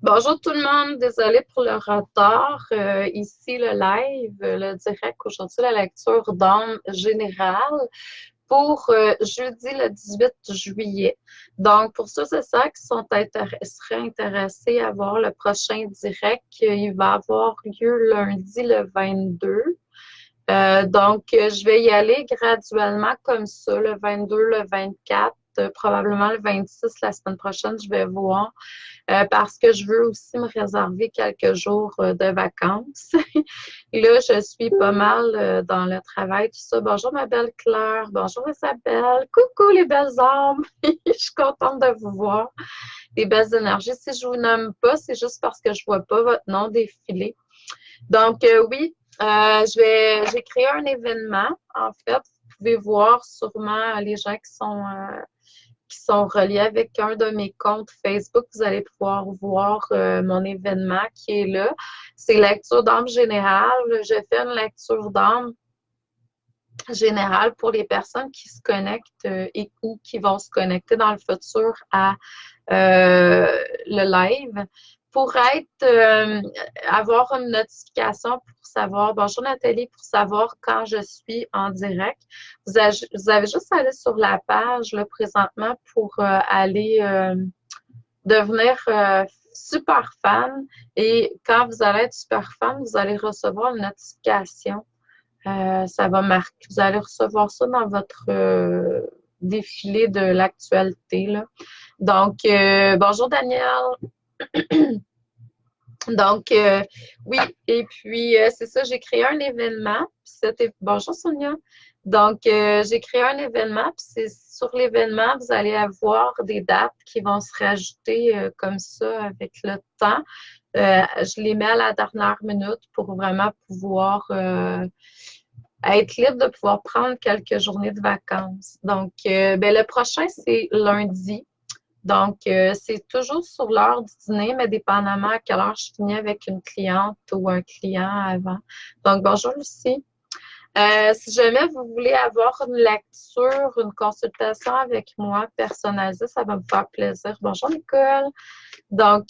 Bonjour tout le monde, désolée pour le retard. Ici le live, le direct aujourd'hui, la lecture d'âme générale pour jeudi le 18 juillet. Donc, pour ceux et celles qui seraient intéressés à voir le prochain direct, il va avoir lieu lundi le 22. Je vais y aller graduellement comme ça, le 22, le 24, probablement le 26 la semaine prochaine, je vais voir parce que je veux aussi me réserver quelques jours de vacances. Et là, je suis pas mal dans le travail, tout ça. Bonjour ma belle Claire, bonjour Isabelle, coucou les belles âmes, je suis contente de vous voir, les belles énergies. Si je vous nomme pas, c'est juste parce que je vois pas votre nom défiler. Donc, oui, j'ai créé un événement. En fait, vous pouvez voir sûrement les gens qui sont reliés avec un de mes comptes Facebook. Vous allez pouvoir voir mon événement qui est là. C'est lecture d'âme générale. Je fais une lecture d'âme générale pour les personnes qui se connectent et ou qui vont se connecter dans le futur à le live pour avoir une notification pour savoir, bonjour Nathalie, pour savoir quand je suis en direct. Vous avez juste à aller sur la page là, présentement pour aller devenir super fan. Et quand vous allez être super fan, vous allez recevoir une notification. Ça va marquer. Vous allez recevoir ça dans votre défilé de l'actualité, là. Donc, bonjour Daniel. Donc, oui, et puis c'est ça, j'ai créé un événement. Bonjour Sonia. Donc, j'ai créé un événement, puis c'est sur l'événement, vous allez avoir des dates qui vont se rajouter comme ça avec le temps. Je les mets à la dernière minute pour vraiment pouvoir être libre de pouvoir prendre quelques journées de vacances. Donc, le prochain, c'est lundi. Donc, c'est toujours sur l'heure du dîner, mais dépendamment à quelle heure je finis avec une cliente ou un client avant. Donc, bonjour Lucie. Si jamais vous voulez avoir une lecture, une consultation avec moi personnalisée, ça va me faire plaisir. Bonjour Nicole. Donc,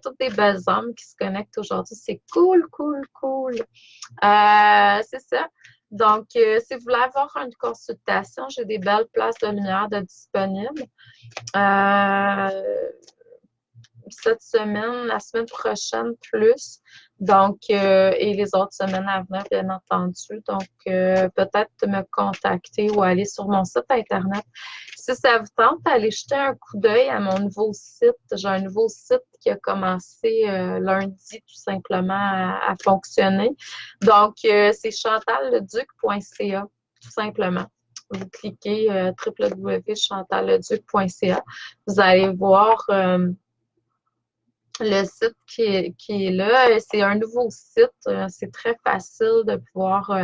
toutes des belles âmes qui se connectent aujourd'hui. C'est cool, cool, cool. C'est ça. Donc, si vous voulez avoir une consultation, j'ai des belles places de lumière de disponibles. Euh, cette semaine, la semaine prochaine plus. Donc, et les autres semaines à venir, bien entendu. Donc, peut-être me contacter ou aller sur mon site Internet. Si ça vous tente, allez jeter un coup d'œil à mon nouveau site. J'ai un nouveau site qui a commencé lundi tout simplement à fonctionner. Donc, c'est chantalleduc.ca, tout simplement. Vous cliquez www.chantalleduc.ca. Vous allez voir le site qui est là. C'est un nouveau site. C'est très facile de pouvoir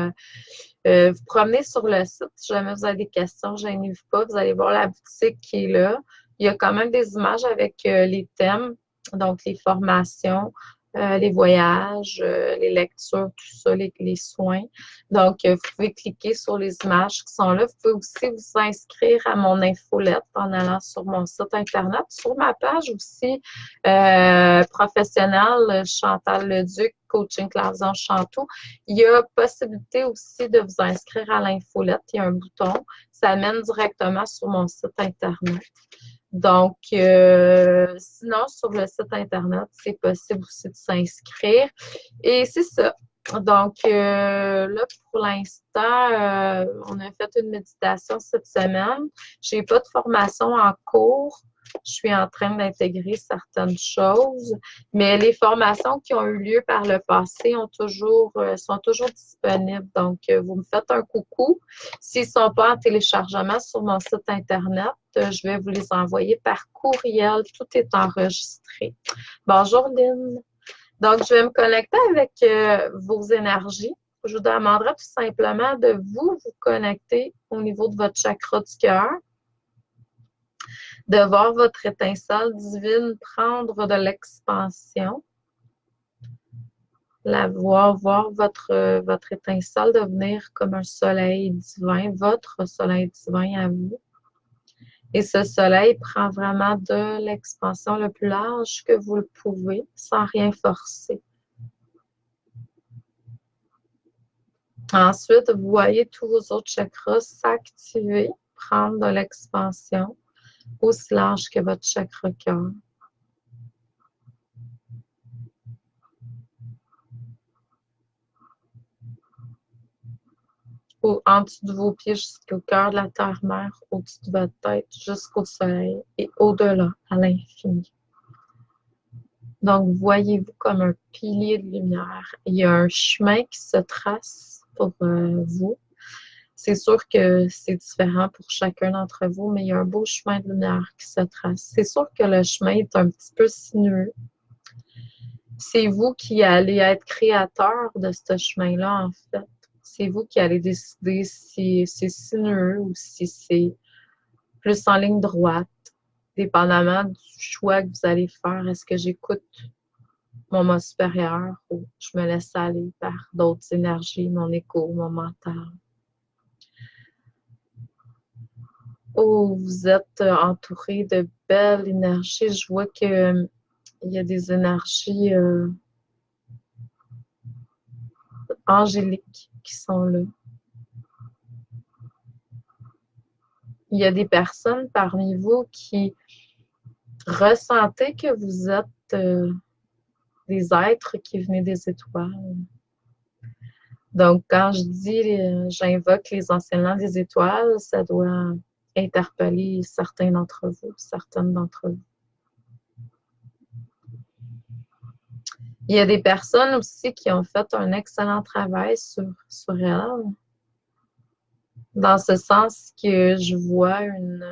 vous promener sur le site. Si jamais vous avez des questions, gênez-vous pas. Vous allez voir la boutique qui est là. Il y a quand même des images avec les thèmes, donc les formations, les voyages, les lectures, tout ça, les soins. Donc, vous pouvez cliquer sur les images qui sont là. Vous pouvez aussi vous inscrire à mon infolette en allant sur mon site Internet. Sur ma page aussi, professionnelle, Chantal Leduc, Coaching Clausion Chantou, il y a possibilité aussi de vous inscrire à l'infolette. Il y a un bouton. Ça mène directement sur mon site Internet. Donc, sinon, sur le site Internet, c'est possible aussi de s'inscrire. Et c'est ça. Donc, là, pour l'instant, on a fait une méditation cette semaine. Je n'ai pas de formation en cours. Je suis en train d'intégrer certaines choses, mais les formations qui ont eu lieu par le passé sont toujours disponibles. Donc, vous me faites un coucou. S'ils ne sont pas en téléchargement sur mon site Internet, je vais vous les envoyer par courriel. Tout est enregistré. Bonjour Lynn. Donc, je vais me connecter avec vos énergies. Je vous demanderai tout simplement de vous connecter au niveau de votre chakra du cœur, de voir votre étincelle divine prendre de l'expansion, voir votre étincelle devenir comme un soleil divin, votre soleil divin à vous. Et ce soleil prend vraiment de l'expansion le plus large que vous le pouvez, sans rien forcer. Ensuite, vous voyez tous vos autres chakras s'activer, prendre de l'expansion aussi large que votre chakra cœur. En dessous de vos pieds jusqu'au cœur de la terre-mère, au-dessus de votre tête, jusqu'au soleil et au-delà, à l'infini. Donc, voyez-vous comme un pilier de lumière. Il y a un chemin qui se trace pour vous. C'est sûr que c'est différent pour chacun d'entre vous, mais il y a un beau chemin de lumière qui se trace. C'est sûr que le chemin est un petit peu sinueux. C'est vous qui allez être créateur de ce chemin-là, en fait. C'est vous qui allez décider si c'est sinueux ou si c'est plus en ligne droite, dépendamment du choix que vous allez faire. Est-ce que j'écoute mon moi supérieur ou je me laisse aller par d'autres énergies, mon écho, mon mental? Oh, vous êtes entouré de belles énergies. Je vois que il y a des énergies angéliques qui sont là. Il y a des personnes parmi vous qui ressentez que vous êtes des êtres qui venaient des étoiles. Donc, quand je dis j'invoque les enseignements des étoiles, ça doit interpeller certains d'entre vous, certaines d'entre vous. Il y a des personnes aussi qui ont fait un excellent travail sur elles, dans ce sens que je vois une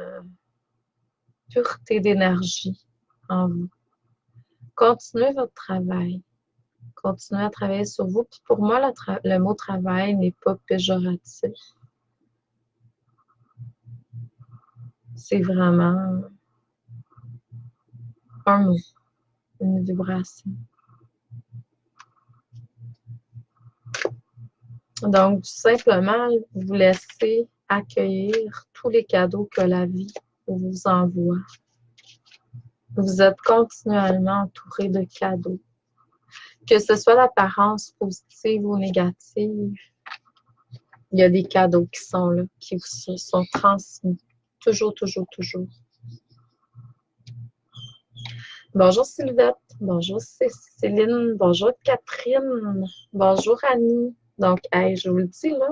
pureté d'énergie en vous. Continuez votre travail. Continuez à travailler sur vous. Puis pour moi, le mot travail n'est pas péjoratif. C'est vraiment un mot, une vibration. Donc, tout simplement, vous laissez accueillir tous les cadeaux que la vie vous envoie. Vous êtes continuellement entouré de cadeaux. Que ce soit d'apparence positive ou négative, il y a des cadeaux qui sont là, qui vous sont transmis. Toujours, toujours, toujours. Bonjour Sylvette, bonjour Céline, bonjour Catherine, bonjour Annie. Donc, hey, je vous le dis là,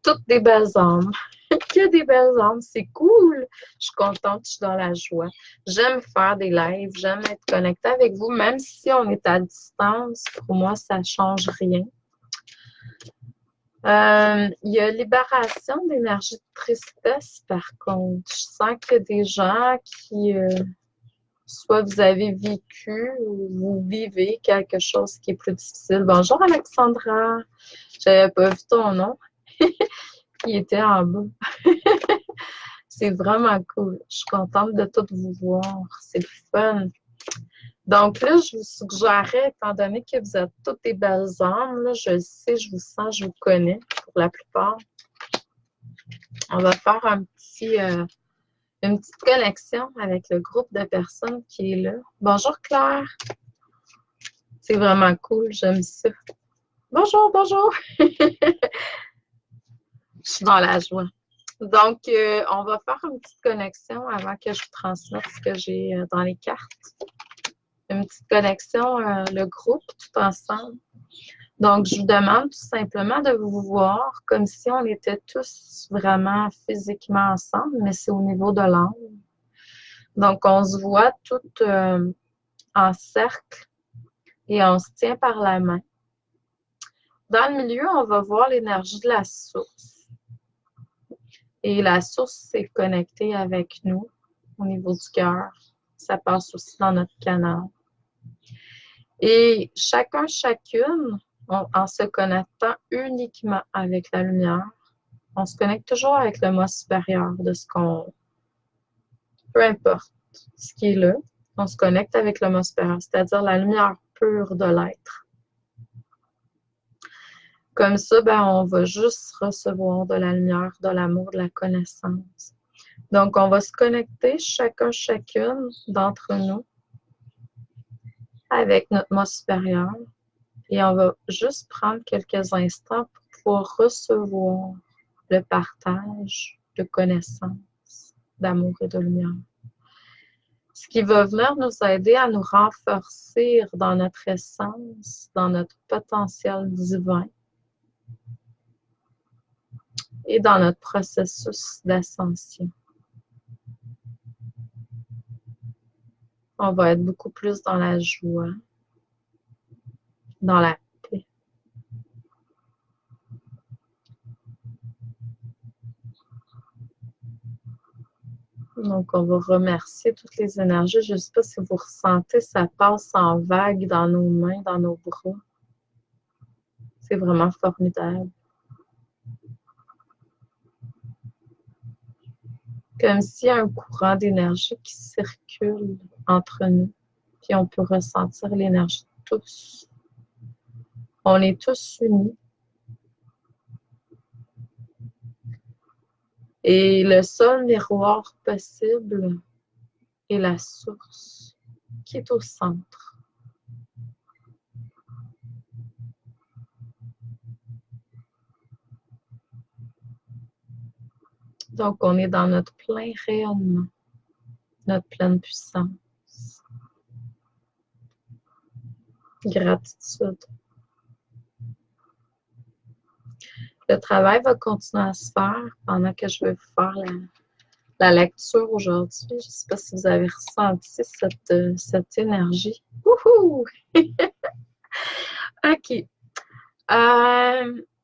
toutes des belles âmes. Que des belles âmes, c'est cool. Je suis contente, je suis dans la joie. J'aime faire des lives, j'aime être connectée avec vous, même si on est à distance. Pour moi, ça ne change rien. Il y a libération d'énergie de tristesse, par contre. Je sens qu'il y a des gens qui, soit vous avez vécu ou vous vivez quelque chose qui est plus difficile. Bonjour Alexandra, j'avais pas vu ton nom. Il était en bas. C'est vraiment cool. Je suis contente de tout vous voir. C'est le fun. Donc là, je vous suggérerais, étant donné que vous êtes toutes des belles âmes, là, je le sais, je vous sens, je vous connais pour la plupart. On va faire une petite connexion avec le groupe de personnes qui est là. Bonjour Claire. C'est vraiment cool, j'aime ça. Bonjour, bonjour. Je suis dans la joie. Donc, on va faire une petite connexion avant que je vous transmette ce que j'ai dans les cartes. Une petite connexion, le groupe, tout ensemble. Donc, je vous demande tout simplement de vous voir comme si on était tous vraiment physiquement ensemble, mais c'est au niveau de l'âme. Donc, on se voit toutes en cercle et on se tient par la main. Dans le milieu, on va voir l'énergie de la source. Et la source, c'est connecté avec nous au niveau du cœur. Ça passe aussi dans notre canal. Et chacun, chacune, en se connectant uniquement avec la lumière, on se connecte toujours avec le moi supérieur de ce qu'on... Peu importe ce qui est là, on se connecte avec le moi supérieur, c'est-à-dire la lumière pure de l'être. Comme ça, ben, on va juste recevoir de la lumière, de l'amour, de la connaissance. Donc, on va se connecter chacune d'entre nous avec notre moi supérieur et on va juste prendre quelques instants pour pouvoir recevoir le partage de connaissances, d'amour et de lumière. Ce qui va venir nous aider à nous renforcer dans notre essence, dans notre potentiel divin et dans notre processus d'ascension. On va être beaucoup plus dans la joie, dans la paix. Donc, on va remercier toutes les énergies. Je ne sais pas si vous ressentez, ça passe en vagues dans nos mains, dans nos bras. C'est vraiment formidable. Comme s'il y a un courant d'énergie qui circule entre nous. Puis on peut ressentir l'énergie de tous. On est tous unis. Et le seul miroir possible est la source qui est au centre. Donc, on est dans notre plein rayonnement, notre pleine puissance. Gratitude. Le travail va continuer à se faire pendant que je vais vous faire la lecture aujourd'hui. Je ne sais pas si vous avez ressenti cette énergie. Wouhou! OK.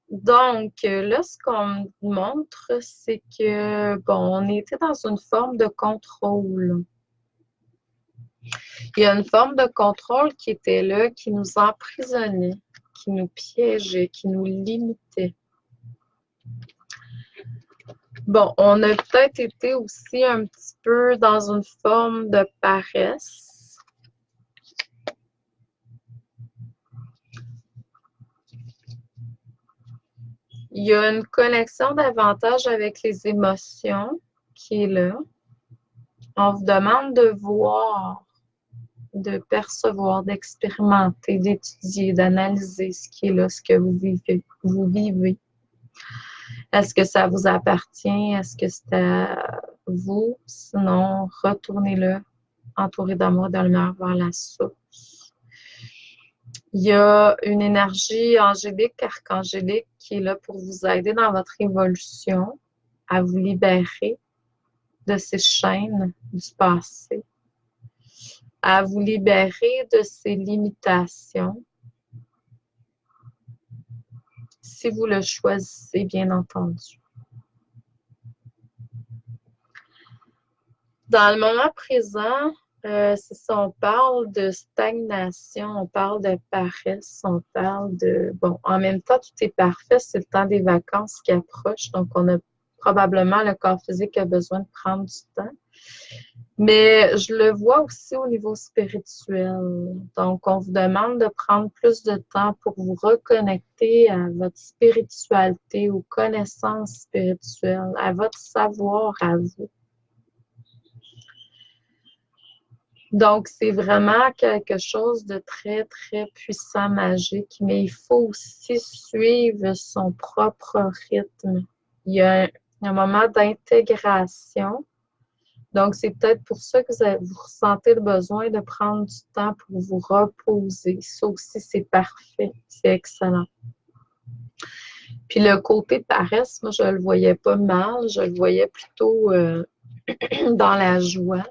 Donc, là, ce qu'on me montre, c'est que, bon, on était dans une forme de contrôle. Il y a une forme de contrôle qui était là, qui nous emprisonnait, qui nous piégeait, qui nous limitait. Bon, on a peut-être été aussi un petit peu dans une forme de paresse. Il y a une connexion davantage avec les émotions qui est là. On vous demande de voir, de percevoir, d'expérimenter, d'étudier, d'analyser ce qui est là, ce que vous vivez. Est-ce que ça vous appartient? Est-ce que c'est à vous? Sinon, retournez-le, entouré d'amour et de lumière vers la source. Il y a une énergie angélique, archangélique qui est là pour vous aider dans votre évolution, à vous libérer de ces chaînes du passé, à vous libérer de ces limitations, si vous le choisissez, bien entendu. Dans le moment présent, c'est ça, on parle de stagnation, on parle de paresse, on parle de... Bon, en même temps, tout est parfait, c'est le temps des vacances qui approche, donc on a probablement le corps physique qui a besoin de prendre du temps. Mais je le vois aussi au niveau spirituel. Donc, on vous demande de prendre plus de temps pour vous reconnecter à votre spiritualité, aux connaissances spirituelles, à votre savoir à vous. Donc, c'est vraiment quelque chose de très, très puissant, magique, mais il faut aussi suivre son propre rythme. Il y a un moment d'intégration. Donc, c'est peut-être pour ça que vous ressentez le besoin de prendre du temps pour vous reposer. Ça aussi, c'est parfait. C'est excellent. Puis le côté paresse, moi, je ne le voyais pas mal. Je le voyais plutôt dans la joie.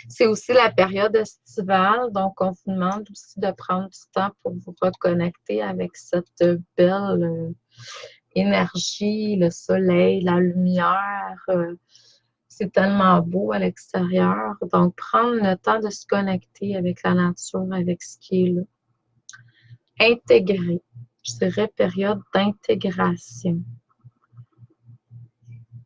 C'est aussi la période estivale, donc on vous demande aussi de prendre du temps pour vous reconnecter avec cette belle énergie, le soleil, la lumière. C'est tellement beau à l'extérieur. Donc, prendre le temps de se connecter avec la nature, avec ce qui est là. Intégrer, je dirais période d'intégration.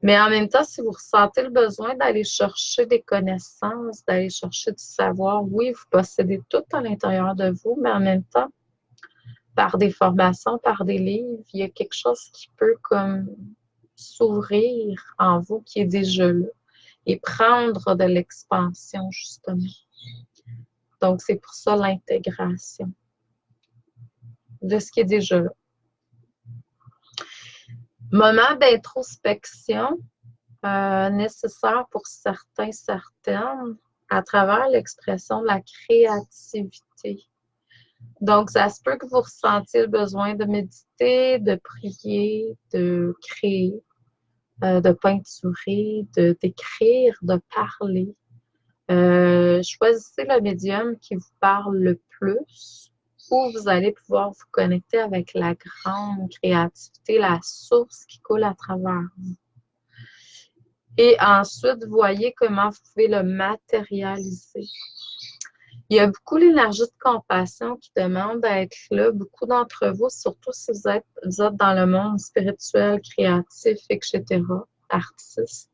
Mais en même temps, si vous ressentez le besoin d'aller chercher des connaissances, d'aller chercher du savoir, oui, vous possédez tout à l'intérieur de vous, mais en même temps, par des formations, par des livres, il y a quelque chose qui peut comme s'ouvrir en vous qui est déjà là et prendre de l'expansion, justement. Donc, c'est pour ça l'intégration de ce qui est déjà là. Moment d'introspection nécessaire pour certains, certaines, à travers l'expression de la créativité. Donc, ça se peut que vous ressentiez le besoin de méditer, de prier, de créer, de peinturer, d'écrire, de parler. Choisissez le médium qui vous parle le plus, où vous allez pouvoir vous connecter avec la grande créativité, la source qui coule à travers vous. Et ensuite, voyez comment vous pouvez le matérialiser. Il y a beaucoup l'énergie de compassion qui demande d'être là. Beaucoup d'entre vous, surtout si vous êtes dans le monde spirituel, créatif, etc., artiste.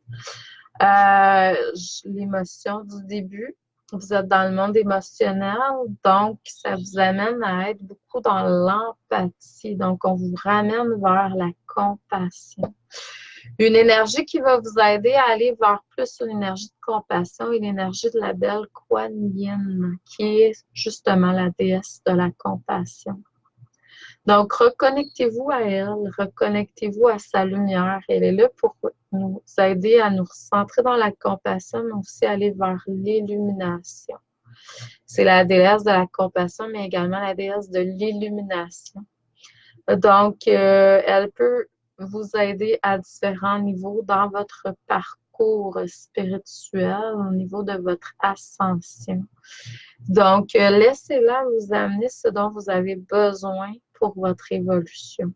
L'émotion du début, vous êtes dans le monde émotionnel, donc ça vous amène à être beaucoup dans l'empathie. Donc, on vous ramène vers la compassion. Une énergie qui va vous aider à aller vers plus une énergie de compassion et l'énergie de la belle Kuan Yin, qui est justement la déesse de la compassion. Donc, reconnectez-vous à elle, reconnectez-vous à sa lumière. Elle est là pour nous aider à nous recentrer dans la compassion, mais aussi aller vers l'illumination. C'est la déesse de la compassion, mais également la déesse de l'illumination. Donc, elle peut vous aider à différents niveaux dans votre parcours spirituel, au niveau de votre ascension. Donc, laissez-la vous amener ce dont vous avez besoin pour votre évolution.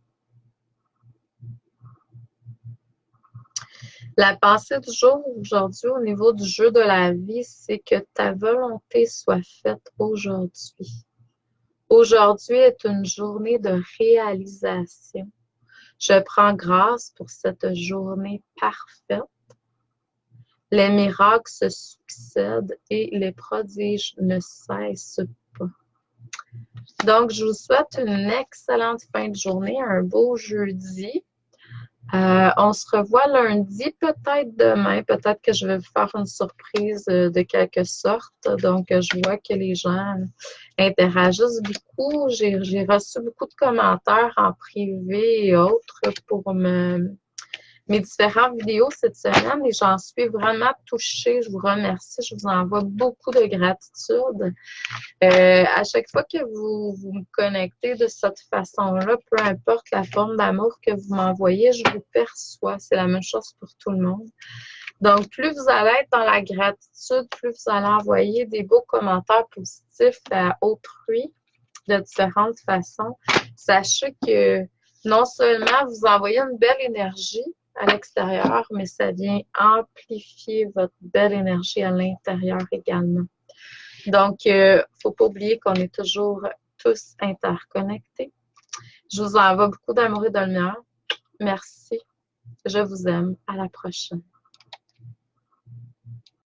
La pensée du jour aujourd'hui au niveau du jeu de la vie, c'est que ta volonté soit faite aujourd'hui. Aujourd'hui est une journée de réalisation. Je prends grâce pour cette journée parfaite. Les miracles se succèdent et les prodiges ne cessent pas. Donc, je vous souhaite une excellente fin de journée, un beau jeudi. On se revoit lundi, peut-être demain. Peut-être que je vais vous faire une surprise de quelque sorte. Donc, je vois que les gens interagissent beaucoup. J'ai reçu beaucoup de commentaires en privé et autres pour mes différentes vidéos cette semaine et j'en suis vraiment touchée. Je vous remercie. Je vous envoie beaucoup de gratitude. À chaque fois que vous me connectez de cette façon-là, peu importe la forme d'amour que vous m'envoyez, je vous perçois. C'est la même chose pour tout le monde. Donc, plus vous allez être dans la gratitude, plus vous allez envoyer des beaux commentaires positifs à autrui de différentes façons. Sachez que non seulement vous envoyez une belle énergie à l'extérieur, mais ça vient amplifier votre belle énergie à l'intérieur également. Donc, il ne faut pas oublier qu'on est toujours tous interconnectés. Je vous envoie beaucoup d'amour et de lumière. Merci. Je vous aime. À la prochaine.